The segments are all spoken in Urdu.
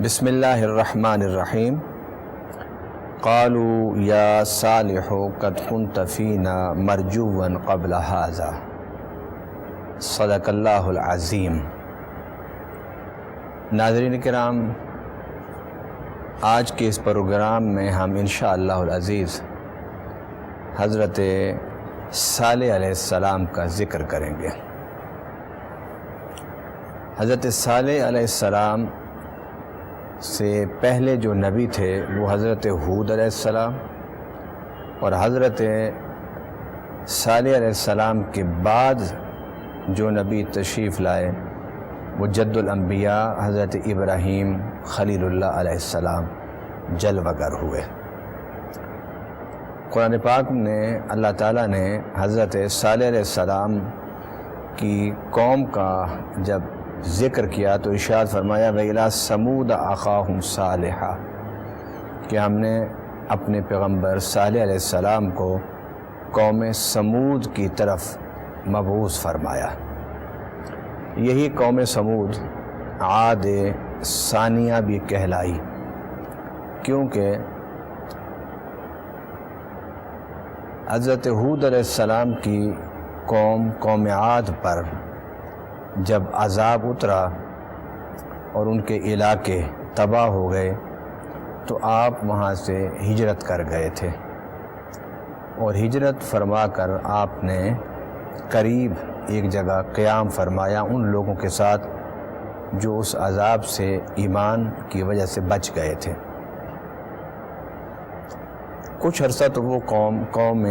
بسم اللہ الرحمن الرحیم قالوا یا صالح قد كنت فینا مرجوا قبل هذا صدق اللہ العظیم۔ ناظرین کرام، آج کے اس پروگرام میں ہم انشاءاللہ العزیز حضرت صالح علیہ السلام کا ذکر کریں گے۔ حضرت صالح علیہ السلام سے پہلے جو نبی تھے وہ حضرت ہود علیہ السلام، اور حضرت صالح علیہ السلام کے بعد جو نبی تشریف لائے وہ جد الانبیاء حضرت ابراہیم خلیل اللہ علیہ السلام جلوہ گر ہوئے۔ قرآن پاک نے اللہ تعالیٰ نے حضرت صالح علیہ السلام کی قوم کا جب ذکر کیا تو ارشاد فرمایا وَإِلَىٰ ثَمُودَ أَخَاهُمْ صَالِحًا، کہ ہم نے اپنے پیغمبر صالح علیہ السلام کو قوم سمود کی طرف مبعوث فرمایا۔ یہی قوم سمود عاد ثانیہ بھی کہلائی، کیونکہ حضرت ہود علیہ السلام کی قوم عاد پر جب عذاب اترا اور ان کے علاقے تباہ ہو گئے تو آپ وہاں سے ہجرت کر گئے تھے، اور ہجرت فرما کر آپ نے قریب ایک جگہ قیام فرمایا ان لوگوں کے ساتھ جو اس عذاب سے ایمان کی وجہ سے بچ گئے تھے۔ کچھ عرصہ تو وہ قوم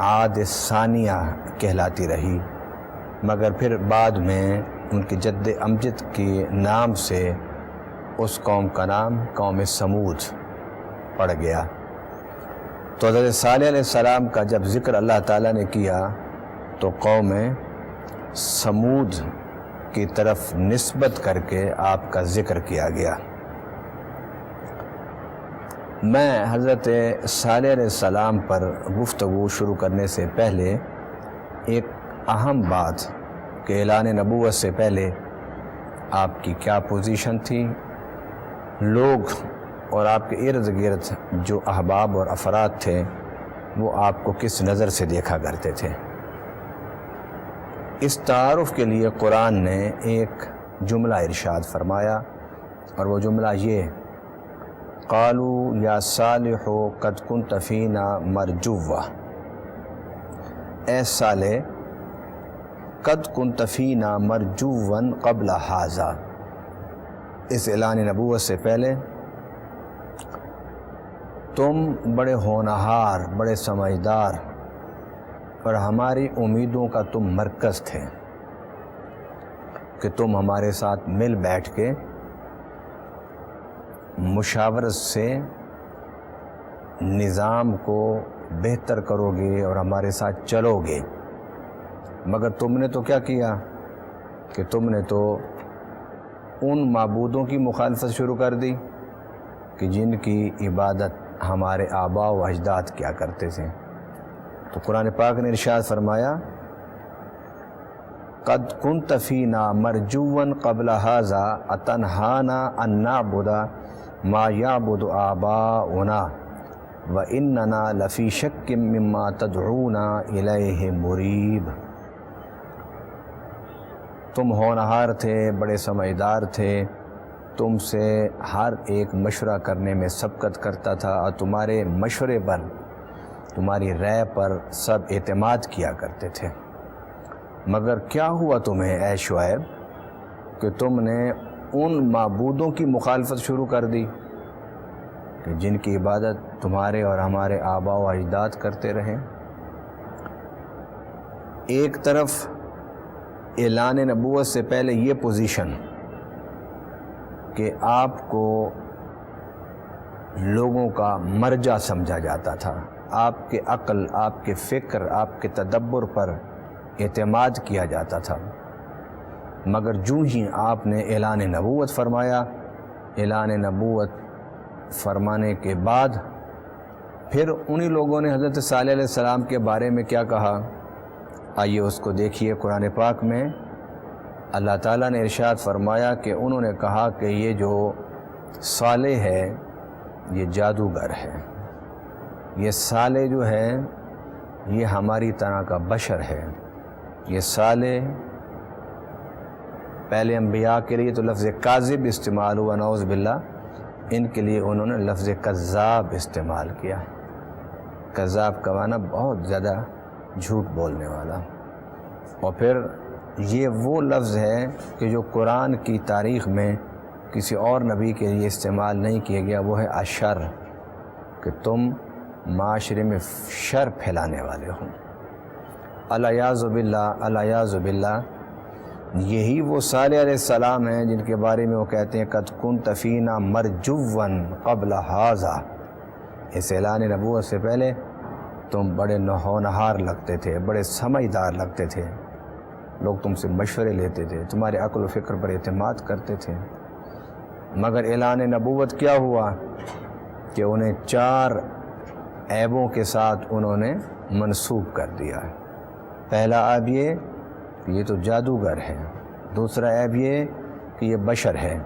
عاد ثانیہ کہلاتی رہی، مگر پھر بعد میں ان کی جد امجد کے نام سے اس قوم کا نام قوم سمود پڑ گیا۔ تو حضرت صالح علیہ السلام کا جب ذکر اللہ تعالیٰ نے کیا تو قوم سمود کی طرف نسبت کر کے آپ کا ذکر کیا گیا۔ میں حضرت صالح علیہ السلام پر گفتگو شروع کرنے سے پہلے ایک اہم بات کہ اعلان نبوت سے پہلے آپ کی کیا پوزیشن تھی، لوگ اور آپ کے ارد گرد جو احباب اور افراد تھے وہ آپ کو کس نظر سے دیکھا کرتے تھے، اس تعارف کے لیے قرآن نے ایک جملہ ارشاد فرمایا، اور وہ جملہ یہ قالوا یا صالح قد كنت فینا مرجوا، اے صالح قد كنت فینا مرجوا قبل هذا، اس اعلان نبوت سے پہلے تم بڑے ہونہار، بڑے سمجھدار اور ہماری امیدوں کا تم مرکز تھے کہ تم ہمارے ساتھ مل بیٹھ کے مشاورت سے نظام کو بہتر کرو گے اور ہمارے ساتھ چلو گے، مگر تم نے تو کیا کیا کہ تم نے تو ان معبودوں کی مخالفت شروع کر دی کہ جن کی عبادت ہمارے آباء و اجداد کیا کرتے تھے۔ تو قرآن پاک نے ارشاد فرمایا قد كنت فینا مرجوا قبل هذا اتنہانا ان نعبد ما یعبد آباؤنا واننا لفی شک مما تدعونا الیہ مریب۔ تم ہونہار تھے، بڑے سمجھدار تھے، تم سے ہر ایک مشورہ کرنے میں سبقت کرتا تھا، اور تمہارے مشورے پر، تمہاری رائے پر سب اعتماد کیا کرتے تھے، مگر کیا ہوا تمہیں اے شعیب کہ تم نے ان معبودوں کی مخالفت شروع کر دی کہ جن کی عبادت تمہارے اور ہمارے آباء و اجداد کرتے رہے۔ ایک طرف اعلان نبوت سے پہلے یہ پوزیشن کہ آپ کو لوگوں کا مرجع سمجھا جاتا تھا، آپ کے عقل، آپ کے فکر، آپ کے تدبر پر اعتماد کیا جاتا تھا، مگر جو ہی آپ نے اعلان نبوت فرمایا، اعلان نبوت فرمانے کے بعد پھر انہی لوگوں نے حضرت صالح علیہ السلام کے بارے میں کیا کہا، آئیے اس کو دیکھیے۔ قرآن پاک میں اللہ تعالیٰ نے ارشاد فرمایا کہ انہوں نے کہا کہ یہ جو صالح ہے یہ جادوگر ہے، یہ صالح جو ہے یہ ہماری طرح کا بشر ہے۔ یہ صالح پہلے انبیاء کے لیے تو لفظ کاذب استعمال ہوا، نعوذ باللہ، ان کے لیے انہوں نے لفظ کذاب استعمال کیا۔ کذاب کا معنی بہت زیادہ جھوٹ بولنے والا۔ اور پھر یہ وہ لفظ ہے کہ جو قرآن کی تاریخ میں کسی اور نبی کے لیے استعمال نہیں کیا گیا، وہ ہے اشر، کہ تم معاشرے میں شر پھیلانے والے ہو۔ الیاذ باللہ، الیاذ باللہ، یہی وہ صالح علیہ السلام ہیں جن کے بارے میں وہ کہتے ہیں قد کنت فینا مرجوا قبل ھذا، اس اعلان نبوت سے پہلے تم بڑے ہونہار لگتے تھے، بڑے سمجھدار لگتے تھے، لوگ تم سے مشورے لیتے تھے، تمہارے عقل و فکر پر اعتماد کرتے تھے۔ مگر اعلان نبوت کیا ہوا کہ انہیں 4 عیبوں کے ساتھ انہوں نے منسوب کر دیا۔ پہلا عیب یہ کہ یہ تو جادوگر ہے، دوسرا عیب یہ کہ یہ بشر ہے۔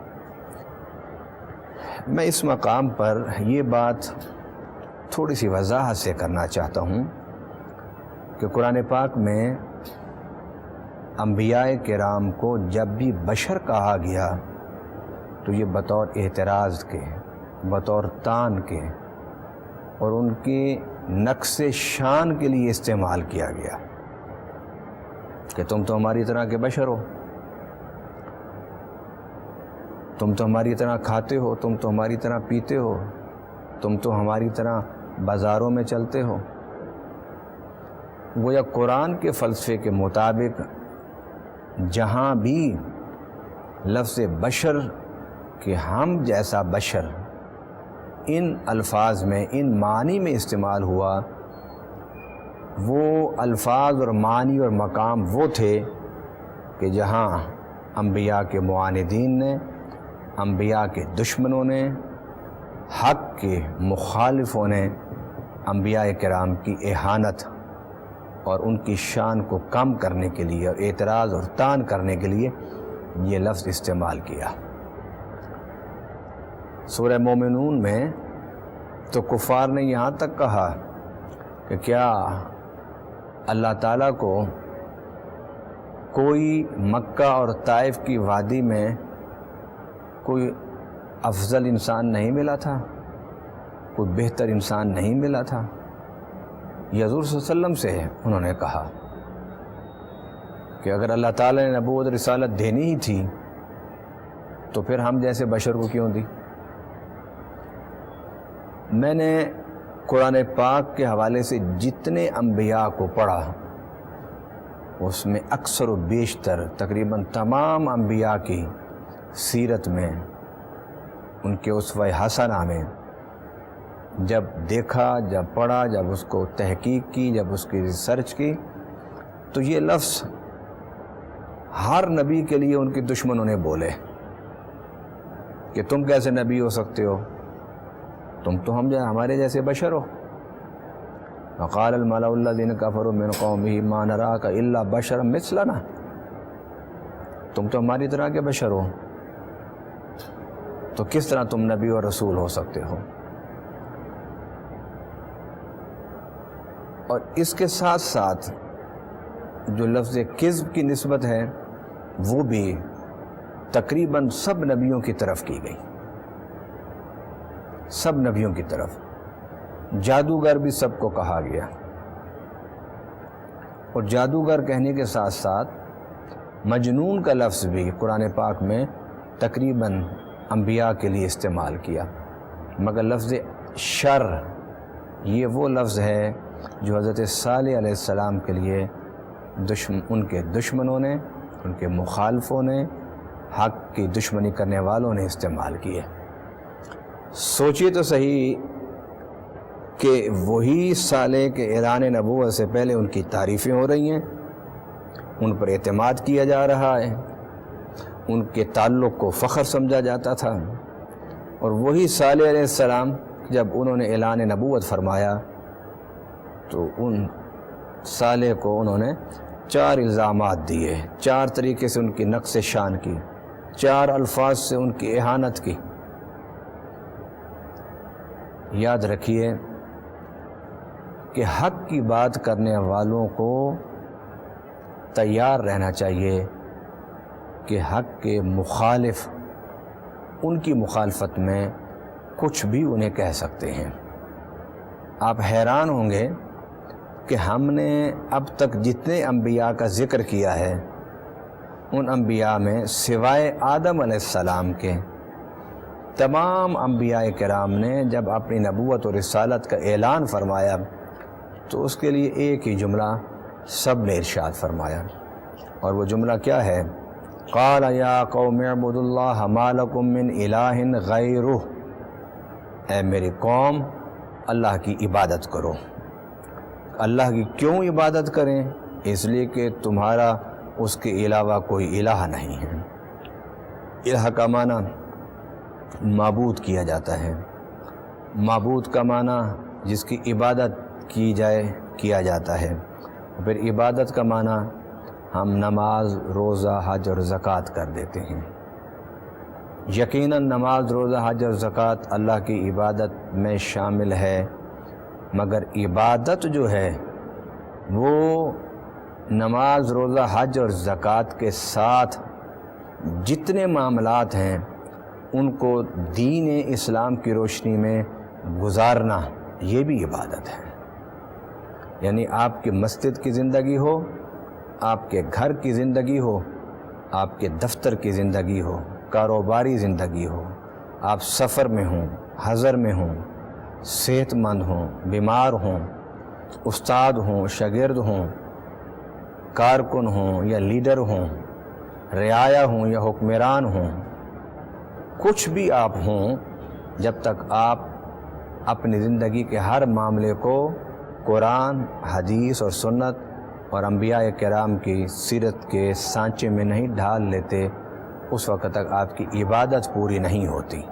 میں اس مقام پر یہ بات تھوڑی سی وضاحت سے کرنا چاہتا ہوں کہ قرآن پاک میں انبیاء کرام کو جب بھی بشر کہا گیا تو یہ بطور اعتراض کے، بطور تان کے اور ان کی نقص شان کے لیے استعمال کیا گیا کہ تم تو ہماری طرح کے بشر ہو، تم تو ہماری طرح کھاتے ہو، تم تو ہماری طرح پیتے ہو، تم تو ہماری طرح بازاروں میں چلتے ہو۔ گویا قرآن کے فلسفے کے مطابق جہاں بھی لفظ بشر کہ ہم جیسا بشر ان الفاظ میں، ان معنی میں استعمال ہوا، وہ الفاظ اور معنی اور مقام وہ تھے کہ جہاں انبیاء کے معاندین نے، انبیاء کے دشمنوں نے، حق کے مخالفوں نے انبیاء کرام کی اہانت اور ان کی شان کو کم کرنے کے لیے اور اعتراض اور تان کرنے کے لیے یہ لفظ استعمال کیا۔ سورہ مومنون میں تو کفار نے یہاں تک کہا کہ کیا اللہ تعالیٰ کو کوئی مکہ اور طائف کی وادی میں کوئی افضل انسان نہیں ملا تھا، کوئی بہتر انسان نہیں ملا تھا؟ یہ حضور صلی اللہ علیہ وسلم سے انہوں نے کہا کہ اگر اللہ تعالیٰ نے نبوت رسالت دینی ہی تھی تو پھر ہم جیسے بشر کو کیوں دی؟ میں نے قرآن پاک کے حوالے سے جتنے انبیاء کو پڑھا اس میں اکثر و بیشتر تقریباً تمام انبیاء کی سیرت میں، ان کے اسوہ حسنہ میں جب دیکھا، جب پڑھا، جب اس کو تحقیق کی، جب اس کی ریسرچ کی، تو یہ لفظ ہر نبی کے لیے ان کے دشمنوں نے بولے کہ تم کیسے نبی ہو سکتے ہو، تم تو ہمارے جیسے بشر ہو۔ وقال الملأ الذين كفروا من قومه ما نراك الا بشرا مثلنا، تم تو ہماری طرح کے بشر ہو، تو کس طرح تم نبی اور رسول ہو سکتے ہو؟ اور اس کے ساتھ ساتھ جو لفظ کذب کی نسبت ہے وہ بھی تقریباً سب نبیوں کی طرف کی گئی، سب نبیوں کی طرف۔ جادوگر بھی سب کو کہا گیا، اور جادوگر کہنے کے ساتھ ساتھ مجنون کا لفظ بھی قرآن پاک میں تقریباً انبیاء کے لیے استعمال کیا، مگر لفظ شر یہ وہ لفظ ہے جو حضرت صالح علیہ السلام کے لیے ان کے دشمنوں نے، ان کے مخالفوں نے، حق کی دشمنی کرنے والوں نے استعمال کیے۔ سوچیے تو صحیح کہ وہی صالح کے اعلان نبوت سے پہلے ان کی تعریفیں ہو رہی ہیں، ان پر اعتماد کیا جا رہا ہے، ان کے تعلق کو فخر سمجھا جاتا تھا، اور وہی صالح علیہ السلام جب انہوں نے اعلان نبوت فرمایا تو ان صالح کو انہوں نے 4 الزامات دیے، 4 طریقے سے ان کی نقص شان کی، 4 الفاظ سے ان کی اہانت کی، یاد رکھیے کہ حق کی بات کرنے والوں کو تیار رہنا چاہیے کہ حق کے مخالف ان کی مخالفت میں کچھ بھی انہیں کہہ سکتے ہیں۔ آپ حیران ہوں گے کہ ہم نے اب تک جتنے انبیاء کا ذکر کیا ہے ان انبیاء میں سوائے آدم علیہ السلام کے تمام انبیاء کرام نے جب اپنی نبوت اور رسالت کا اعلان فرمایا تو اس کے لیے ایک ہی جملہ سب نے ارشاد فرمایا، اور وہ جملہ کیا ہے؟ قال یا قوم اعبدوا اللہ ما لکم من الہ غیرہ، اے میری قوم اللہ کی عبادت کرو۔ اللہ کی کیوں عبادت کریں؟ اس لیے کہ تمہارا اس کے علاوہ کوئی الہ نہیں ہے۔ الہ کا معنی معبود کیا جاتا ہے، معبود کا معنی جس کی عبادت کی جائے کیا جاتا ہے، پھر عبادت کا معنی ہم نماز، روزہ، حج اور زکوٰۃ کر دیتے ہیں۔ یقیناً نماز، روزہ، حج اور زکوٰۃ اللہ کی عبادت میں شامل ہے، مگر عبادت جو ہے وہ نماز، روزہ، حج اور زکوٰۃ کے ساتھ جتنے معاملات ہیں ان کو دین اسلام کی روشنی میں گزارنا، یہ بھی عبادت ہے۔ یعنی آپ کی مسجد کی زندگی ہو، آپ کے گھر کی زندگی ہو، آپ کے دفتر کی زندگی ہو، کاروباری زندگی ہو، آپ سفر میں ہوں، حضر میں ہوں، صحت مند ہوں، بیمار ہوں، استاد ہوں، شاگرد ہوں، کارکن ہوں یا لیڈر ہوں، رعایا ہوں یا حکمران ہوں، کچھ بھی آپ ہوں، جب تک آپ اپنی زندگی کے ہر معاملے کو قرآن، حدیث اور سنت اور انبیاء کرام کی سیرت کے سانچے میں نہیں ڈھال لیتے، اس وقت تک آپ کی عبادت پوری نہیں ہوتی۔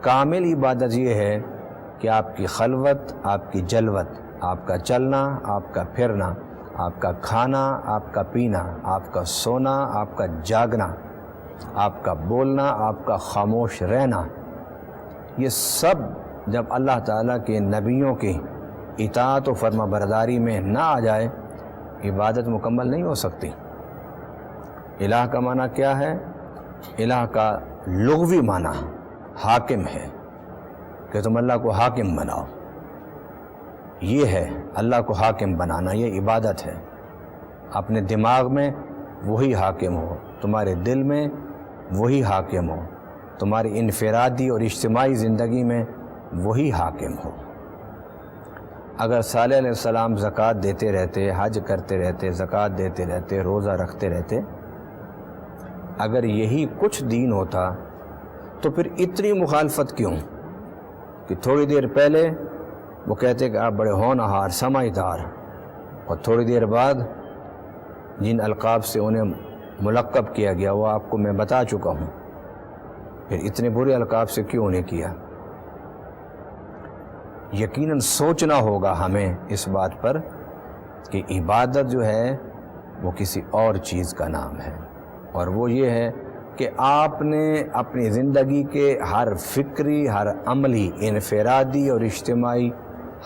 کامل عبادت یہ ہے کہ آپ کی خلوت، آپ کی جلوت، آپ کا چلنا، آپ کا پھرنا، آپ کا کھانا، آپ کا پینا، آپ کا سونا، آپ کا جاگنا، آپ کا بولنا، آپ کا خاموش رہنا، یہ سب جب اللہ تعالیٰ کے نبیوں کی اطاعت و فرما برداری میں نہ آ جائے، عبادت مکمل نہیں ہو سکتی۔ الہ کا معنی کیا ہے؟ الہ کا لغوی معنی حاکم ہے، کہ تم اللہ کو حاکم بناؤ، یہ ہے اللہ کو حاکم بنانا، یہ عبادت ہے۔ اپنے دماغ میں وہی حاکم ہو، تمہارے دل میں وہی حاکم ہو، تمہاری انفرادی اور اجتماعی زندگی میں وہی حاکم ہو۔ اگر صالح علیہ السلام زکوٰۃ دیتے رہتے، حج کرتے رہتے، زکوٰۃ دیتے رہتے، روزہ رکھتے رہتے، اگر یہی کچھ دین ہوتا تو پھر اتنی مخالفت کیوں کہ تھوڑی دیر پہلے وہ کہتے کہ آپ بڑے ہونہار، سمجھدار، اور تھوڑی دیر بعد جن القاب سے انہیں ملقب کیا گیا وہ آپ کو میں بتا چکا ہوں، پھر اتنے برے القاب سے کیوں انہیں کیا؟ یقیناً سوچنا ہوگا ہمیں اس بات پر کہ عبادت جو ہے وہ کسی اور چیز کا نام ہے، اور وہ یہ ہے کہ آپ نے اپنی زندگی کے ہر فکری، ہر عملی، انفرادی اور اجتماعی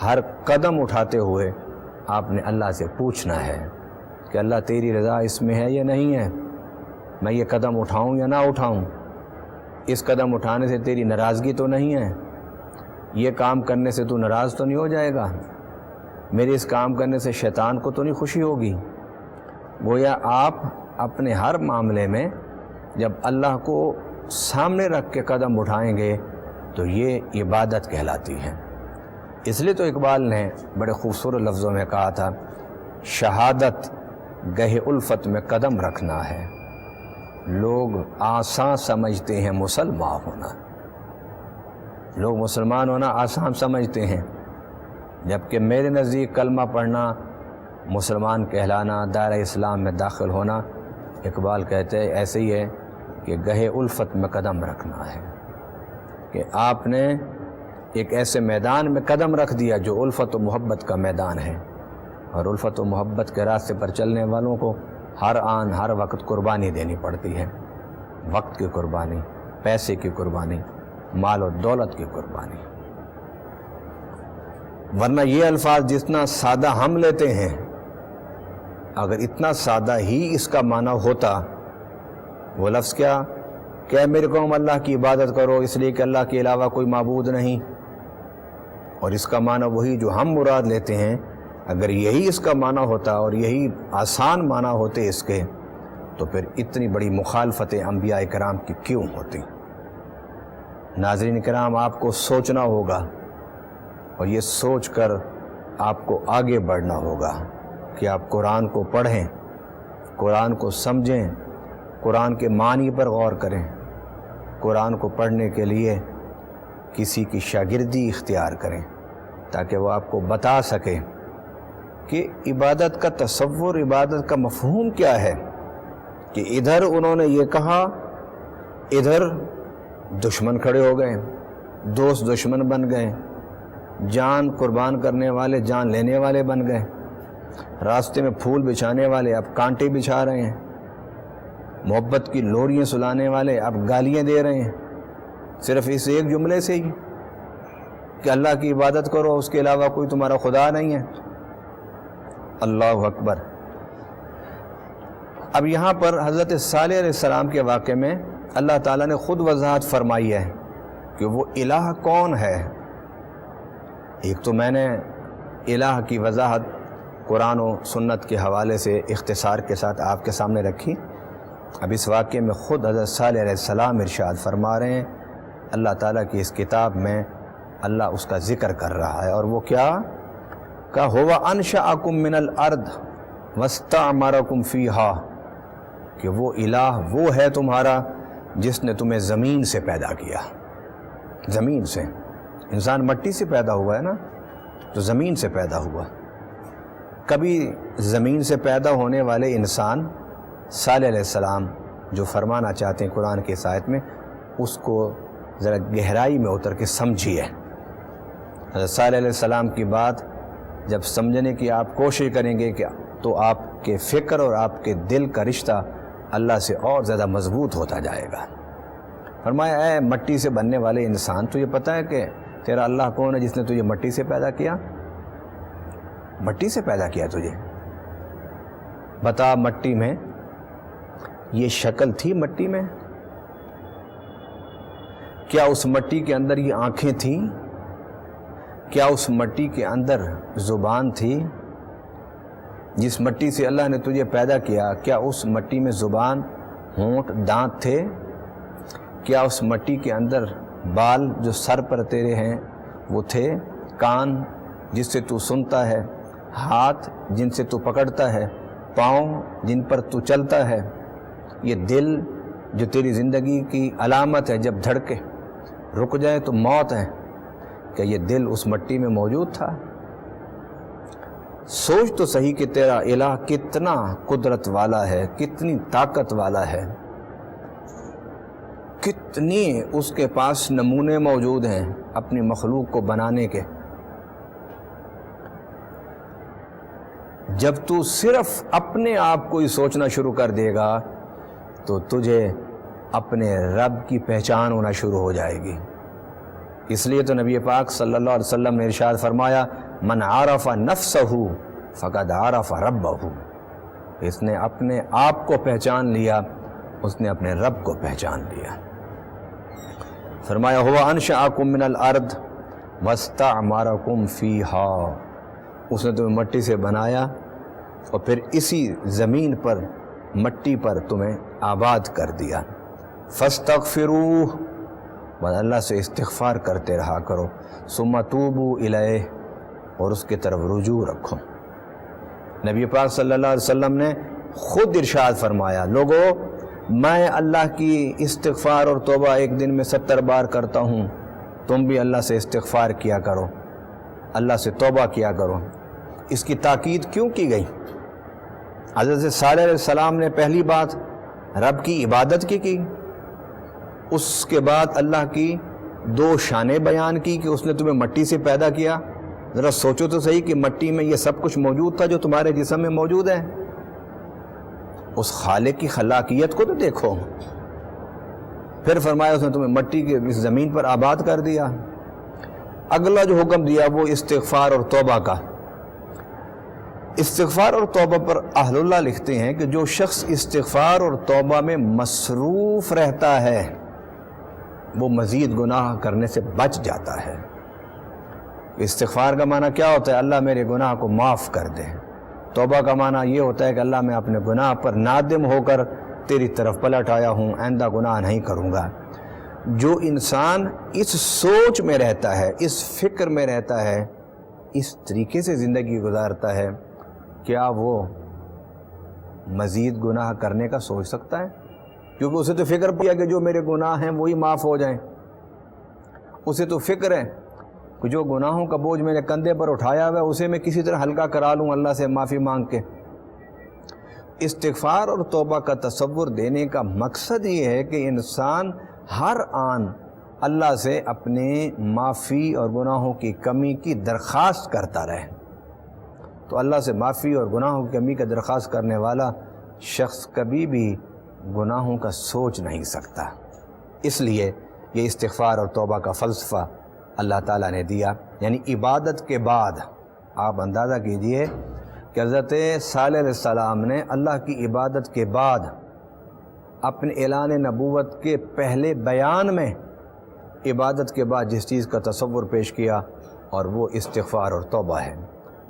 ہر قدم اٹھاتے ہوئے آپ نے اللہ سے پوچھنا ہے کہ اللہ تیری رضا اس میں ہے یا نہیں ہے، میں یہ قدم اٹھاؤں یا نہ اٹھاؤں، اس قدم اٹھانے سے تیری ناراضگی تو نہیں ہے، یہ کام کرنے سے تو ناراض تو نہیں ہو جائے گا، میرے اس کام کرنے سے شیطان کو تو نہیں خوشی ہوگی۔ گویا آپ اپنے ہر معاملے میں جب اللہ کو سامنے رکھ کے قدم اٹھائیں گے تو یہ عبادت کہلاتی ہے۔ اس لیے تو اقبال نے بڑے خوبصورت لفظوں میں کہا تھا، شہادت گہے الفت میں قدم رکھنا ہے، لوگ آسان سمجھتے ہیں مسلمان ہونا۔ لوگ مسلمان ہونا آسان سمجھتے ہیں، جبکہ میرے نزدیک کلمہ پڑھنا، مسلمان کہلانا، دائرہ اسلام میں داخل ہونا، اقبال کہتے ہیں ایسے ہی ہے کہ گہے الفت میں قدم رکھنا ہے، کہ آپ نے ایک ایسے میدان میں قدم رکھ دیا جو الفت و محبت کا میدان ہے، اور الفت و محبت کے راستے پر چلنے والوں کو ہر آن ہر وقت قربانی دینی پڑتی ہے، وقت کی قربانی، پیسے کی قربانی، مال و دولت کی قربانی۔ ورنہ یہ الفاظ جتنا سادہ ہم لیتے ہیں، اگر اتنا سادہ ہی اس کا معنی ہوتا، وہ لفظ کیا کہ میرے قوم اللہ کی عبادت کرو اس لیے کہ اللہ کے علاوہ کوئی معبود نہیں، اور اس کا معنی وہی جو ہم مراد لیتے ہیں، اگر یہی اس کا معنی ہوتا اور یہی آسان معنی ہوتے اس کے، تو پھر اتنی بڑی مخالفت انبیاء کرام کی کیوں ہوتی؟ ناظرین کرام، آپ کو سوچنا ہوگا، اور یہ سوچ کر آپ کو آگے بڑھنا ہوگا کہ آپ قرآن کو پڑھیں، قرآن کو سمجھیں، قرآن کے معنی پر غور کریں، قرآن کو پڑھنے کے لیے کسی کی شاگردی اختیار کریں تاکہ وہ آپ کو بتا سکے کہ عبادت کا تصور، عبادت کا مفہوم کیا ہے۔ کہ ادھر انہوں نے یہ کہا، ادھر دشمن کھڑے ہو گئے، دوست دشمن بن گئے، جان قربان کرنے والے جان لینے والے بن گئے، راستے میں پھول بچھانے والے اب کانٹے بچھا رہے ہیں، محبت کی لوریاں سلانے والے اب گالیاں دے رہے ہیں، صرف اس ایک جملے سے ہی کہ اللہ کی عبادت کرو، اس کے علاوہ کوئی تمہارا خدا نہیں ہے۔ اللہ اکبر۔ اب یہاں پر حضرت صالح علیہ السلام کے واقعے میں اللہ تعالیٰ نے خود وضاحت فرمائی ہے کہ وہ الہ کون ہے۔ ایک تو میں نے الہ کی وضاحت قرآن و سنت کے حوالے سے اختصار کے ساتھ آپ کے سامنے رکھی۔ اب اس واقعے میں خود حضرت صالح علیہ السلام ارشاد فرما رہے ہیں، اللہ تعالیٰ کی اس کتاب میں اللہ اس کا ذکر کر رہا ہے، اور وہ کیا کہ ہوا انشأکم من الارض واستعمرکم فیہا، کہ وہ الہ وہ ہے تمہارا جس نے تمہیں زمین سے پیدا کیا۔ زمین سے، انسان مٹی سے پیدا ہوا ہے نا، تو زمین سے پیدا ہوا۔ کبھی زمین سے پیدا ہونے والے انسان صالح علیہ السلام جو فرمانا چاہتے ہیں قرآن کی اس آیت میں، اس کو ذرا گہرائی میں اتر کے سمجھیے۔ حضرت صالح علیہ السلام کی بات جب سمجھنے کی آپ کوشش کریں گے کہ تو آپ کے فکر اور آپ کے دل کا رشتہ اللہ سے اور زیادہ مضبوط ہوتا جائے گا۔ فرمایا، اے مٹی سے بننے والے انسان، تجھے پتہ ہے کہ تیرا اللہ کون ہے جس نے تجھے مٹی سے پیدا کیا؟ مٹی سے پیدا کیا تجھے۔ بتا، مٹی میں یہ شکل تھی؟ مٹی میں کیا اس مٹی کے اندر یہ آنکھیں تھیں؟ کیا اس مٹی کے اندر زبان تھی؟ جس مٹی سے اللہ نے تجھے پیدا کیا، کیا اس مٹی میں زبان، ہونٹ، دانت تھے؟ کیا اس مٹی کے اندر بال جو سر پر تیرے ہیں وہ تھے؟ کان جس سے تو سنتا ہے، ہاتھ جن سے تو پکڑتا ہے، پاؤں جن پر تو چلتا ہے، یہ دل جو تیری زندگی کی علامت ہے، جب دھڑکے رک جائے تو موت ہے، کہ یہ دل اس مٹی میں موجود تھا؟ سوچ تو صحیح کہ تیرا الہ کتنا قدرت والا ہے، کتنی طاقت والا ہے، کتنی اس کے پاس نمونے موجود ہیں اپنی مخلوق کو بنانے کے۔ جب تو صرف اپنے آپ کو ہی سوچنا شروع کر دے گا تو تجھے اپنے رب کی پہچان ہونا شروع ہو جائے گی۔ اس لیے تو نبی پاک صلی اللہ علیہ وسلم نے ارشاد فرمایا، من عرف نفسہ فقد عرف ربہ، اس نے اپنے آپ کو پہچان لیا، اس نے اپنے رب کو پہچان لیا۔ فرمایا، ہوا انشأکم من الارض واستعمرکم فیہا، اس نے تمہیں مٹی سے بنایا اور پھر اسی زمین پر، مٹی پر تمہیں آباد کر دیا۔ فاستغفروہ، بس اللہ سے استغفار کرتے رہا کرو، ثم توبوا الیہ، اور اس کی طرف رجوع رکھو۔ نبی پاک صلی اللہ علیہ وسلم نے خود ارشاد فرمایا، لوگو میں اللہ کی استغفار اور توبہ ایک دن میں 70 بار کرتا ہوں، تم بھی اللہ سے استغفار کیا کرو، اللہ سے توبہ کیا کرو۔ اس کی تاکید کیوں کی گئی؟ حضرت صالح علیہ السلام نے پہلی بات رب کی عبادت کی، اس کے بعد اللہ کی دو شانیں بیان کی کہ اس نے تمہیں مٹی سے پیدا کیا. ذرا سوچو تو صحیح کہ مٹی میں یہ سب کچھ موجود تھا جو تمہارے جسم میں موجود ہے. اس خالق کی خلاقیت کو تو دیکھو. پھر فرمایا اس نے تمہیں مٹی کے اس زمین پر آباد کر دیا. اگلا جو حکم دیا وہ استغفار اور توبہ کا. استغفار اور توبہ پر اہل اللہ لکھتے ہیں کہ جو شخص استغفار اور توبہ میں مصروف رہتا ہے وہ مزید گناہ کرنے سے بچ جاتا ہے. استغفار کا معنی کیا ہوتا ہے؟ اللہ میرے گناہ کو معاف کر دے. توبہ کا معنی یہ ہوتا ہے کہ اللہ میں اپنے گناہ پر نادم ہو کر تیری طرف پلٹ آیا ہوں، آئندہ گناہ نہیں کروں گا. جو انسان اس سوچ میں رہتا ہے، اس فکر میں رہتا ہے، اس طریقے سے زندگی گزارتا ہے، کیا وہ مزید گناہ کرنے کا سوچ سکتا ہے؟ کیونکہ اسے تو فکر پڑیا کہ جو میرے گناہ ہیں وہی معاف ہو جائیں. اسے تو فکر ہے کہ جو گناہوں کا بوجھ میں نے کندھے پر اٹھایا ہوا ہے اسے میں کسی طرح ہلکا کرا لوں اللہ سے معافی مانگ کے. استغفار اور توبہ کا تصور دینے کا مقصد یہ ہے کہ انسان ہر آن اللہ سے اپنے معافی اور گناہوں کی کمی کی درخواست کرتا رہے. تو اللہ سے معافی اور گناہوں کی کمی کا درخواست کرنے والا شخص کبھی بھی گناہوں کا سوچ نہیں سکتا. اس لیے یہ استغفار اور توبہ کا فلسفہ اللہ تعالیٰ نے دیا. یعنی عبادت کے بعد آپ اندازہ کیجئے کہ حضرت صالح علیہ السلام نے اللہ کی عبادت کے بعد اپنے اعلان نبوت کے پہلے بیان میں عبادت کے بعد جس چیز کا تصور پیش کیا اور وہ استغفار اور توبہ ہے.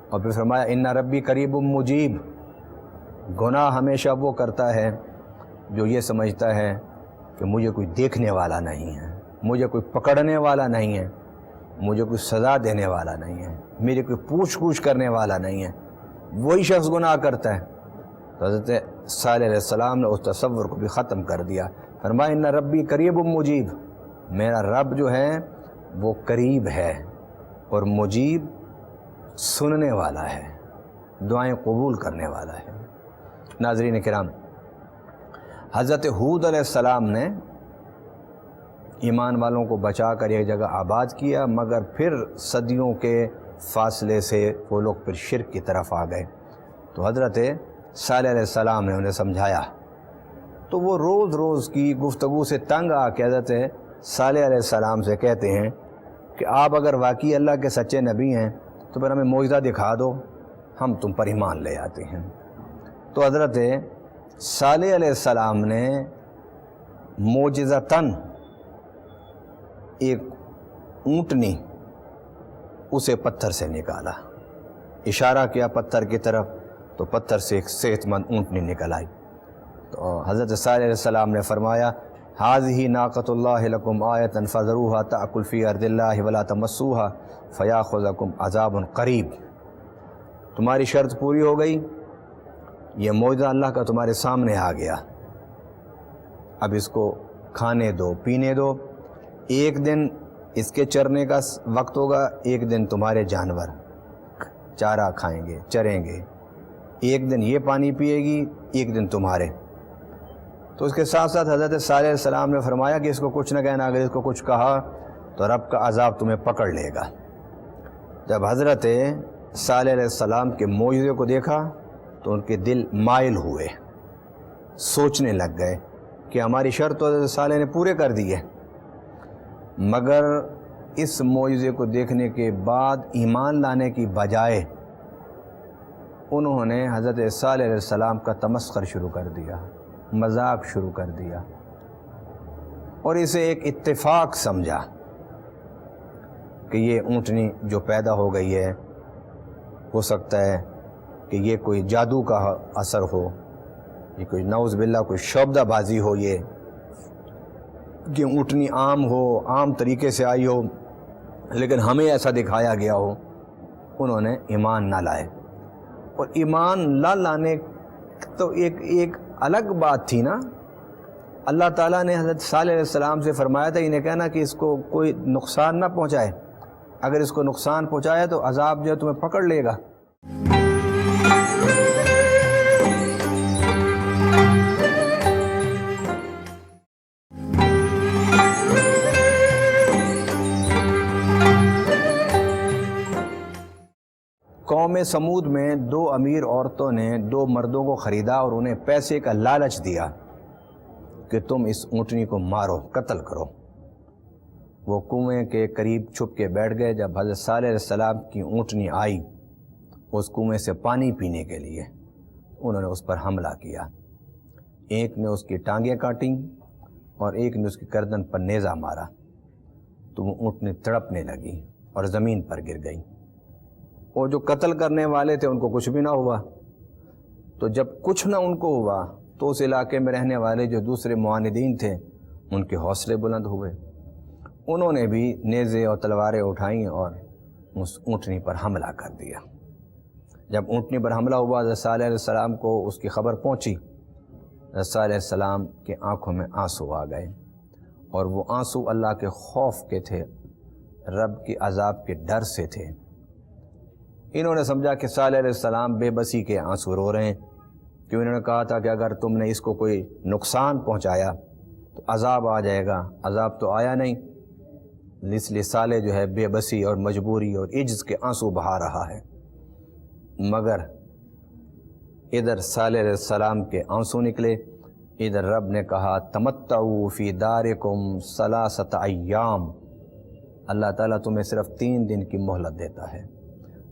اور پھر فرمایا ان ربی قریب مجیب. گناہ ہمیشہ وہ کرتا ہے جو یہ سمجھتا ہے کہ مجھے کوئی دیکھنے والا نہیں ہے، مجھے کوئی پکڑنے والا نہیں ہے، مجھے کوئی سزا دینے والا نہیں ہے، میرے کوئی پوچھ گچھ کرنے والا نہیں ہے، وہی شخص گناہ کرتا ہے. تو حضرت صالح علیہ السلام نے اس تصور کو بھی ختم کر دیا. فرمایا ان ربی قریب مجیب. میرا رب جو ہے وہ قریب ہے اور مجیب سننے والا ہے، دعائیں قبول کرنے والا ہے. ناظرین کرام، حضرت ہود علیہ السلام نے ایمان والوں کو بچا کر ایک جگہ آباد کیا، مگر پھر صدیوں کے فاصلے سے وہ لوگ پھر شرک کی طرف آ گئے. تو حضرت صالح علیہ السلام نے انہیں سمجھایا. تو وہ روز روز کی گفتگو سے تنگ آ کے حضرت صالح علیہ السلام سے کہتے ہیں کہ آپ اگر واقعی اللہ کے سچے نبی ہیں تو پھر ہمیں معجزہ دکھا دو، ہم تم پر ایمان لے آتے ہیں. تو حضرت صالح علیہ السلام نے معجزتاً ایک اونٹنی اسے پتھر سے نکالا، اشارہ کیا پتھر کی طرف، تو پتھر سے ایک صحت مند اونٹنی نکل آئی. تو حضرت صالح علیہ السلام نے فرمایا ھذہ ناقۃ اللہ لکم آیۃ فذروھا تأکل فی ارض اللہ ولا تمسوھا فیاخذکم عذاب قریب. تمہاری شرط پوری ہو گئی، یہ معجزہ اللہ کا تمہارے سامنے آ گیا، اب اس کو کھانے دو پینے دو. ایک دن اس کے چرنے کا وقت ہوگا، ایک دن تمہارے جانور چارہ کھائیں گے، چریں گے. ایک دن یہ پانی پیے گی، ایک دن تمہارے. تو اس کے ساتھ ساتھ حضرت صالح علیہ السلام نے فرمایا کہ اس کو کچھ نہ کہنا، اگر اس کو کچھ کہا تو رب کا عذاب تمہیں پکڑ لے گا. جب حضرت صالح علیہ السلام کے معجزے کو دیکھا تو ان کے دل مائل ہوئے، سوچنے لگ گئے کہ ہماری شرط تو حضرت صالح نے پورے کر دی ہے، مگر اس معجزے کو دیکھنے کے بعد ایمان لانے کی بجائے انہوں نے حضرت صالح علیہ السلام کا تمسخر شروع کر دیا، مذاق شروع کر دیا، اور اسے ایک اتفاق سمجھا کہ یہ اونٹنی جو پیدا ہو گئی ہے ہو سکتا ہے کہ یہ کوئی جادو کا اثر ہو، یہ کوئی نعوذ باللہ کوئی شعبدہ بازی ہو، یہ کہ اونٹنی عام ہو، عام طریقے سے آئی ہو، لیکن ہمیں ایسا دکھایا گیا ہو. انہوں نے ایمان نہ لائے. اور ایمان نہ لانے تو ایک الگ بات تھی نا. اللہ تعالیٰ نے حضرت صالح علیہ السلام سے فرمایا تھا انہیں کہنا کہ اس کو کوئی نقصان نہ پہنچائے، اگر اس کو نقصان پہنچایا تو عذاب جو ہے تمہیں پکڑ لے گا. قوم سمود میں 2 امیر عورتوں نے 2 مردوں کو خریدا اور انہیں پیسے کا لالچ دیا کہ تم اس اونٹنی کو مارو، قتل کرو۔ وہ کنویں کے قریب چھپ کے بیٹھ گئے۔ جب حضرت صالح علیہ السلام کی اونٹنی آئی اس کنویں سے پانی پینے کے لیے، انہوں نے اس پر حملہ کیا۔ ایک نے اس کی ٹانگیں کاٹیں اور ایک نے اس کی گردن پر نیزہ مارا، تو وہ اونٹنی تڑپنے لگی اور زمین پر گر گئی۔ اور جو قتل کرنے والے تھے ان کو کچھ بھی نہ ہوا۔ تو جب کچھ نہ ان کو ہوا تو اس علاقے میں رہنے والے جو دوسرے معاندین تھے ان کے حوصلے بلند ہوئے، انہوں نے بھی نیزے اور تلواریں اٹھائیں اور اس اونٹنی پر حملہ کر دیا۔ جب اونٹنی پر حملہ ہوا حضرت صالح علیہ السلام کو اس کی خبر پہنچی، حضرت صالح علیہ السلام کے آنکھوں میں آنسو آ گئے، اور وہ آنسو اللہ کے خوف کے تھے، رب کے عذاب کے ڈر سے تھے۔ انہوں نے سمجھا کہ صالح علیہ السلام بے بسی کے آنسو رو رہے ہیں، کہ انہوں نے کہا تھا کہ اگر تم نے اس کو کوئی نقصان پہنچایا تو عذاب آ جائے گا، عذاب تو آیا نہیں، اس لیے صالح جو ہے بے بسی اور مجبوری اور عجز کے آنسو بہا رہا ہے۔ مگر ادھر صالح علیہ السلام کے آنسو نکلے، ادھر رب نے کہا تمتعوا فی دارکم 3 ایام، اللہ تعالیٰ تمہیں صرف 3 دن کی مہلت دیتا ہے۔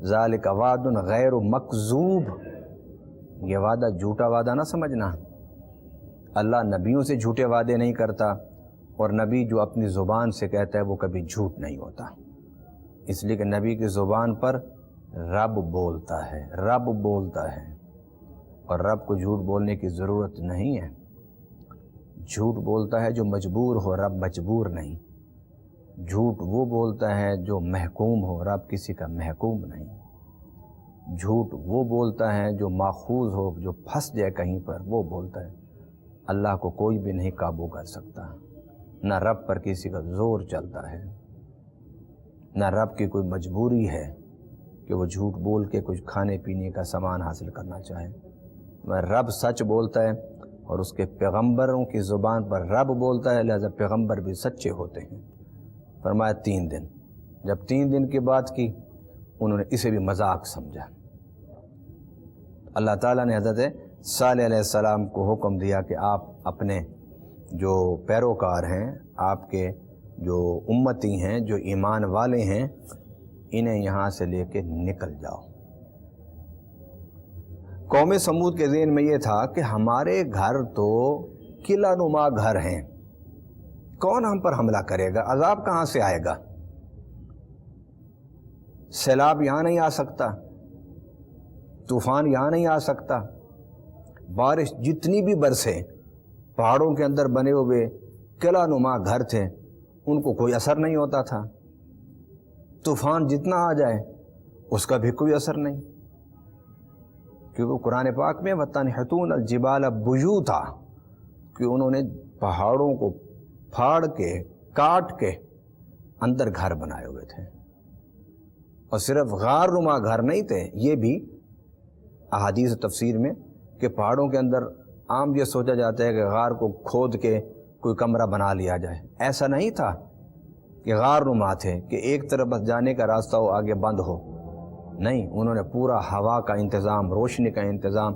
ذالک وعد غیر مکذوب، یہ وعدہ جھوٹا وعدہ نہ سمجھنا۔ اللہ نبیوں سے جھوٹے وعدے نہیں کرتا، اور نبی جو اپنی زبان سے کہتا ہے وہ کبھی جھوٹ نہیں ہوتا، اس لیے کہ نبی کی زبان پر رب بولتا ہے، رب بولتا ہے، اور رب کو جھوٹ بولنے کی ضرورت نہیں ہے۔ جھوٹ بولتا ہے جو مجبور ہو، رب مجبور نہیں۔ جھوٹ وہ بولتا ہے جو محکوم ہو، رب کسی کا محکوم نہیں۔ جھوٹ وہ بولتا ہے جو ماخوذ ہو، جو پھنس جائے کہیں پر، وہ بولتا ہے۔ اللہ کو کوئی بھی نہیں قابو کر سکتا، نہ رب پر کسی کا زور چلتا ہے، نہ رب کی کوئی مجبوری ہے کہ وہ جھوٹ بول کے کچھ کھانے پینے کا سامان حاصل کرنا چاہے۔ رب سچ بولتا ہے، اور اس کے پیغمبروں کی زبان پر رب بولتا ہے، لہذا پیغمبر بھی سچے ہوتے ہیں۔ فرمایا 3 دن۔ جب 3 دن کی بات کی، انہوں نے اسے بھی مذاق سمجھا۔ اللہ تعالیٰ نے حضرت صالح علیہ السلام کو حکم دیا کہ آپ اپنے جو پیروکار ہیں، آپ کے جو امتی ہیں، جو ایمان والے ہیں، انہیں یہاں سے لے کے نکل جاؤ۔ قوم سمود کے ذہن میں یہ تھا کہ ہمارے گھر تو قلعہ نما گھر ہیں، کون ہم پر حملہ کرے گا؟ عذاب کہاں سے آئے گا؟ سیلاب یہاں نہیں آ سکتا، طوفان یہاں نہیں آ سکتا، بارش جتنی بھی برسے، پہاڑوں کے اندر بنے ہوئے قلعہ نما گھر تھے، ان کو کوئی اثر نہیں ہوتا تھا۔ طوفان جتنا آ جائے اس کا بھی کوئی اثر نہیں، کیونکہ قرآن پاک میں وَتَنْحِتُونَ الْجِبَالَ بُيُوتًا، کہ انہوں نے پہاڑوں کو پھاڑ کے کاٹ کے اندر گھر بنائے ہوئے تھے، اور صرف غار نما گھر نہیں تھے، یہ بھی احادیث تفسیر میں کہ پہاڑوں کے اندر عام یہ سوچا جاتا ہے کہ غار کو کھود کے کوئی کمرہ بنا لیا جائے، ایسا نہیں تھا کہ غار نما تھے کہ ایک طرف بس جانے کا راستہ ہو، آگے بند ہو، نہیں، انہوں نے پورا ہوا کا انتظام، روشنی کا انتظام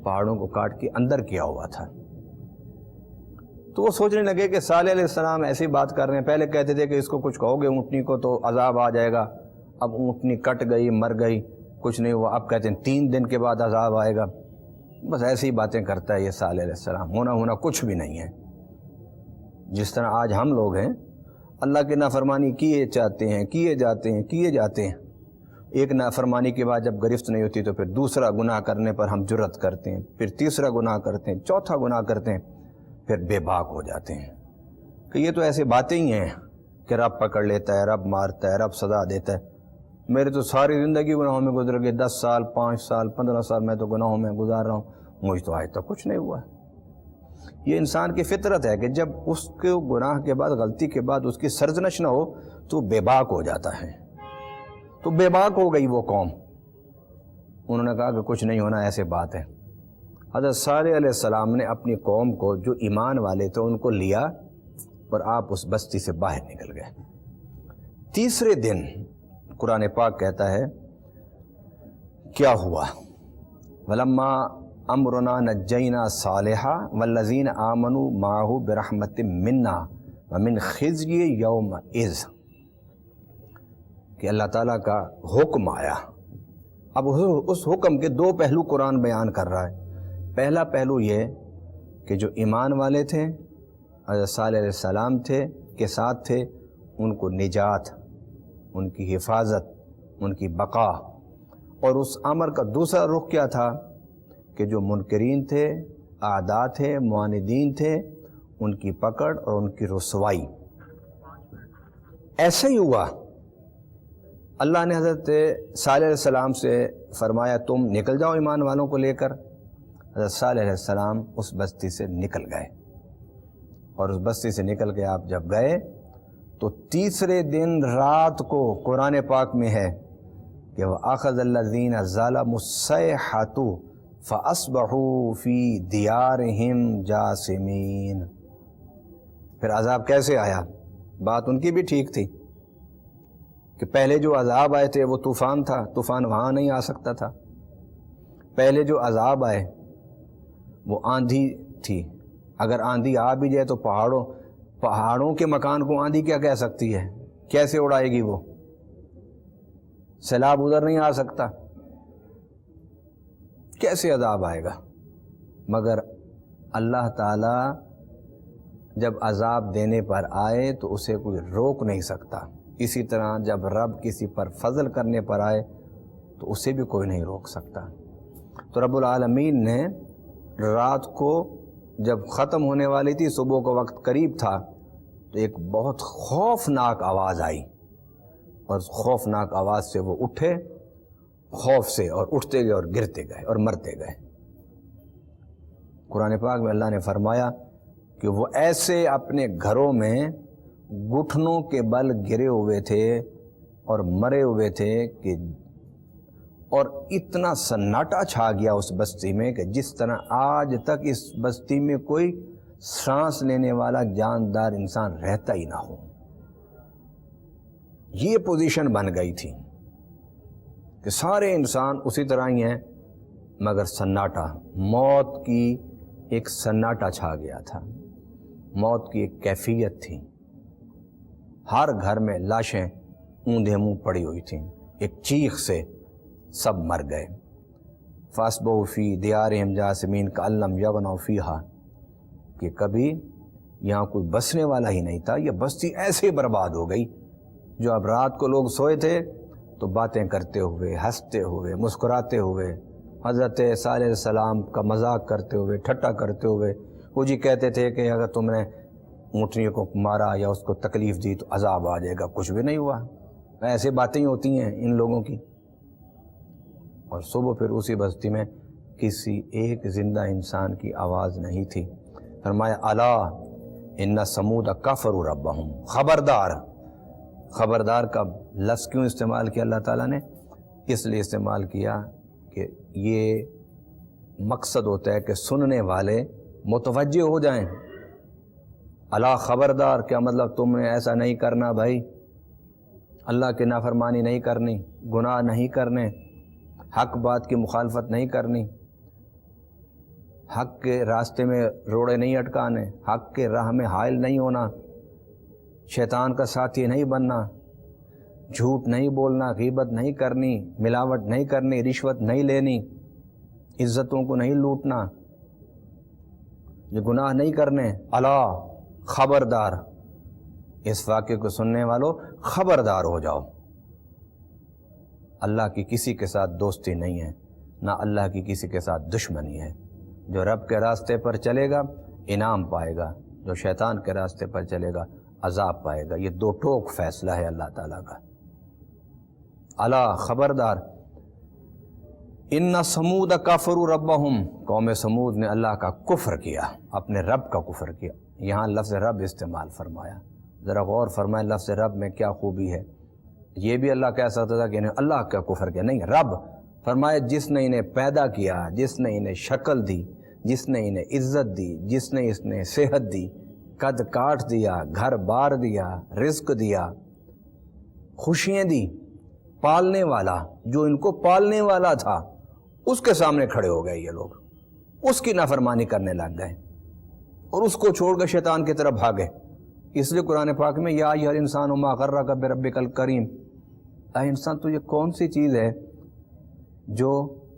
پہاڑوں کو کاٹ کے اندر کیا ہوا تھا۔ تو وہ سوچنے لگے کہ صالح علیہ السلام ایسی بات کر رہے ہیں، پہلے کہتے تھے کہ اس کو کچھ کہو گے اونٹنی کو تو عذاب آ جائے گا، اب اونٹنی کٹ گئی، مر گئی، کچھ نہیں ہوا، اب کہتے ہیں 3 دن کے بعد عذاب آئے گا۔ بس ایسی باتیں کرتا ہے یہ صالح علیہ السلام، ہونا کچھ بھی نہیں ہے۔ جس طرح آج ہم لوگ ہیں، اللہ کی نافرمانی کیے جاتے ہیں، ایک نافرمانی کے بعد جب گرفت نہیں ہوتی تو پھر دوسرا گناہ کرنے پر ہم جرت کرتے ہیں، پھر تیسرا گناہ کرتے ہیں، چوتھا گناہ کرتے ہیں، پھر بے باک ہو جاتے ہیں کہ یہ تو ایسی باتیں ہی ہیں کہ رب پکڑ لیتا ہے، رب مارتا ہے، رب سزا دیتا ہے۔ میرے تو ساری زندگی گناہوں میں گزر گئی، 10 سال 5 سال 15 سال میں تو گناہوں میں گزار رہا ہوں، مجھ تو آج تک کچھ نہیں ہوا۔ یہ انسان کی فطرت ہے کہ جب اس کے گناہ کے بعد، غلطی کے بعد اس کی سرزنش نہ ہو تو بے باک ہو جاتا ہے۔ تو بے باک ہو گئی وہ قوم، انہوں نے کہا کہ کچھ نہیں ہونا، ایسے بات ہے۔ حضرت صالح علیہ السلام نے اپنی قوم کو، جو ایمان والے تھے، ان کو لیا اور آپ اس بستی سے باہر نکل گئے۔ تیسرے دن قرآن پاک کہتا ہے کیا ہوا؟ ولما امرنا نجینا صالحا والذین آمنوا معه برحمت منا ومن خزی یومئذ، کہ اللہ تعالیٰ کا حکم آیا۔ اب اس حکم کے دو پہلو قرآن بیان کر رہا ہے۔ پہلا پہلو یہ کہ جو ایمان والے تھے، حضرت صالح علیہ السلام کے ساتھ تھے، ان کو نجات، ان کی حفاظت، ان کی بقا۔ اور اس امر کا دوسرا رخ کیا تھا کہ جو منکرین تھے، اعداء تھے، معاندین تھے، ان کی پکڑ اور ان کی رسوائی۔ ایسا ہی ہوا، اللہ نے حضرت صالح علیہ السلام سے فرمایا تم نکل جاؤ ایمان والوں کو لے کر۔ حضرت صالح علیہ السلام اس بستی سے نکل گئے، اور اس بستی سے نکل کے آپ جب گئے تو تیسرے دن رات کو قرآن پاک میں ہے کہ وَأَخَذَ الَّذِينَ ظَلَمُوا الصَّيْحَةُ فَأَصْبَحُوا فِي دِيَارِهِمْ جَاثِمِينَ۔ پھر عذاب کیسے آیا؟ بات ان کی بھی ٹھیک تھی کہ پہلے جو عذاب آئے تھے وہ طوفان تھا، طوفان وہاں نہیں آ سکتا تھا۔ پہلے جو عذاب آئے وہ آندھی تھی، اگر آندھی آ بھی جائے تو پہاڑوں کے مکان کو آندھی کیا کہہ سکتی ہے؟ کیسے اڑائے گی وہ؟ سیلاب ادھر نہیں آ سکتا، کیسے عذاب آئے گا؟ مگر اللہ تعالیٰ جب عذاب دینے پر آئے تو اسے کوئی روک نہیں سکتا۔ اسی طرح جب رب کسی پر فضل کرنے پر آئے تو اسے بھی کوئی نہیں روک سکتا۔ تو رب العالمین نے رات کو جب ختم ہونے والی تھی، صبح کا وقت قریب تھا، تو ایک بہت خوفناک آواز آئی، اور اس خوفناک آواز سے وہ اٹھے خوف سے، اور اٹھتے گئے اور گرتے گئے اور مرتے گئے۔ قرآن پاک میں اللہ نے فرمایا کہ وہ ایسے اپنے گھروں میں گھٹنوں کے بل گرے ہوئے تھے اور مرے ہوئے تھے کہ اور اتنا سناٹا چھا گیا اس بستی میں کہ جس طرح آج تک اس بستی میں کوئی سانس لینے والا جاندار انسان رہتا ہی نہ ہو۔ یہ پوزیشن بن گئی تھی کہ سارے انسان اسی طرح ہی ہیں، مگر سناٹا، موت کی ایک سناٹا چھا گیا تھا، موت کی ایک کیفیت تھی۔ ہر گھر میں لاشیں اوندھے منہ پڑی ہوئی تھیں، ایک چیخ سے سب مر گئے۔ فَأَصْبَحُوا فِي دِيَارِهِمْ جَاثِمِينَ كَأَن لَّمْ يَغْنَوْا فِيهَا، کہ کبھی یہاں کوئی بسنے والا ہی نہیں تھا، یہ بستی ایسے برباد ہو گئی۔ جو اب رات کو لوگ سوئے تھے تو باتیں کرتے ہوئے، ہنستے ہوئے، مسکراتے ہوئے، حضرت صالح علیہ السلام کا مذاق کرتے ہوئے، ٹھٹا کرتے ہوئے، وہ جی کہتے تھے کہ اگر تم نے اونٹنی کو مارا یا اس کو تکلیف دی تو عذاب آ جائے گا، کچھ بھی نہیں ہوا۔ ایسے باتیں ہی ہوتی ہیں ان لوگوں کی۔ اور صبح پھر اسی بستی میں کسی ایک زندہ انسان کی آواز نہیں تھی۔ فرمایا الا ان ثمود کفروا ربہم، خبردار۔ خبردار کا لفظ کیوں استعمال کیا اللہ تعالیٰ نے؟ اس لیے استعمال کیا کہ یہ مقصد ہوتا ہے کہ سننے والے متوجہ ہو جائیں۔ الا خبردار، کیا مطلب تم نے ایسا نہیں کرنا بھائی، اللہ کی نافرمانی نہیں کرنی، گناہ نہیں کرنے، حق بات کی مخالفت نہیں کرنی، حق کے راستے میں روڑے نہیں اٹکانے، حق کے راہ میں حائل نہیں ہونا، شیطان کا ساتھی نہیں بننا، جھوٹ نہیں بولنا، غیبت نہیں کرنی، ملاوٹ نہیں کرنی، رشوت نہیں لینی، عزتوں کو نہیں لوٹنا، یہ گناہ نہیں کرنے۔ الا خبردار، اس واقعے کو سننے والوں خبردار ہو جاؤ۔ اللہ کی کسی کے ساتھ دوستی نہیں ہے، نہ اللہ کی کسی کے ساتھ دشمنی ہے۔ جو رب کے راستے پر چلے گا انعام پائے گا، جو شیطان کے راستے پر چلے گا عذاب پائے گا۔ یہ دو ٹوک فیصلہ ہے اللہ تعالیٰ کا۔ الا خبردار، ان ثمود کفروا ربہم، قوم سمود نے اللہ کا کفر کیا، اپنے رب کا کفر کیا۔ یہاں لفظ رب استعمال فرمایا، ذرا غور فرمائے لفظ رب میں کیا خوبی ہے۔ یہ بھی اللہ کہہ سکتا تھا کہ انہیں اللہ کا کفر کیا، نہیں، رب فرمایا جس نے انہیں پیدا کیا، جس نے انہیں شکل دی، جس نے انہیں عزت دی، جس نے اس نے صحت دی، قد کاٹ دیا، گھر بار دیا، رزق دیا، خوشیاں دی، پالنے والا، جو ان کو پالنے والا تھا، اس کے سامنے کھڑے ہو گئے یہ لوگ، اس کی نافرمانی کرنے لگ گئے اور اس کو چھوڑ کر شیطان کی طرف بھاگے۔ اس لیے قرآن پاک میں یا ایھا الانسان ما غرک بربک الکریم، اے انسان تو یہ کون سی چیز ہے جو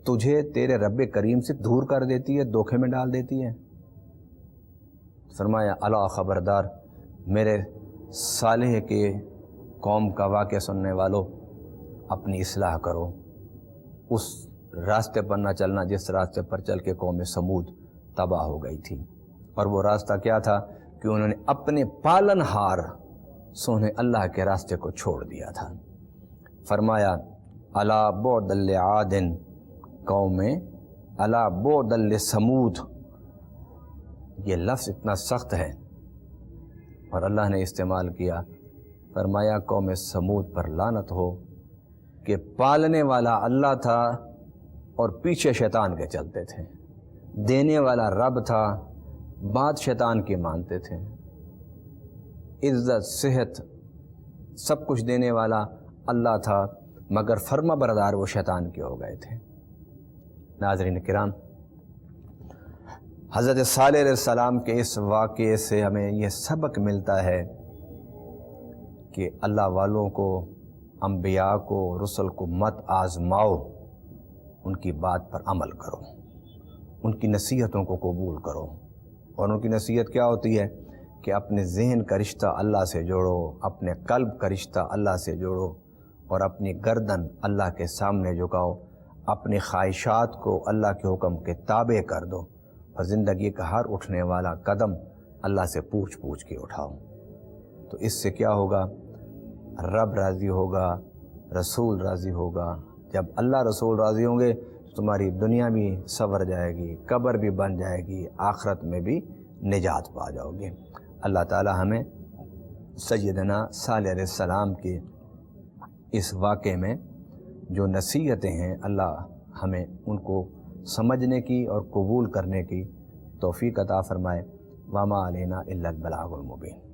تجھے تیرے رب کریم سے دور کر دیتی ہے، دھوکے میں ڈال دیتی ہے؟ فرمایا الا خبردار میرے صالح کے قوم کا واقعہ سننے والوں، اپنی اصلاح کرو، اس راستے پر نہ چلنا جس راستے پر چل کے قوم سمود تباہ ہو گئی تھی۔ اور وہ راستہ کیا تھا کہ انہوں نے اپنے پالن ہار سونے اللہ کے راستے کو چھوڑ دیا تھا۔ فرمایا الا بعد لعاد قوم الا بعد لثمود، یہ لفظ اتنا سخت ہے اور اللہ نے استعمال کیا، فرمایا قوم سمود پر لعنت ہو کہ پالنے والا اللہ تھا اور پیچھے شیطان کے چلتے تھے، دینے والا رب تھا، بات شیطان کی مانتے تھے، عزت صحت سب کچھ دینے والا اللہ تھا، مگر فرما بردار وہ شیطان کے ہو گئے تھے۔ ناظرین کرام، حضرت صالح علیہ السلام کے اس واقعے سے ہمیں یہ سبق ملتا ہے کہ اللہ والوں کو، انبیاء کو، رسل کو مت آزماؤ، ان کی بات پر عمل کرو، ان کی نصیحتوں کو قبول کرو۔ اور ان کی نصیحت کیا ہوتی ہے کہ اپنے ذہن کا رشتہ اللہ سے جوڑو، اپنے قلب کا رشتہ اللہ سے جوڑو، اور اپنی گردن اللہ کے سامنے جھکاؤ، اپنی خواہشات کو اللہ کے حکم کے تابع کر دو، اور زندگی کا ہر اٹھنے والا قدم اللہ سے پوچھ پوچھ کے اٹھاؤ۔ تو اس سے کیا ہوگا؟ رب راضی ہوگا، رسول راضی ہوگا۔ جب اللہ رسول راضی ہوں گے تو تمہاری دنیا بھی سنور جائے گی، قبر بھی بن جائے گی، آخرت میں بھی نجات پا جاؤ گے۔ اللہ تعالی ہمیں سیدنا صالح علیہ السلام کے اس واقعے میں جو نصیحتیں ہیں، اللہ ہمیں ان کو سمجھنے کی اور قبول کرنے کی توفیق عطا فرمائے۔ وما علینا الا البلاغ المبین۔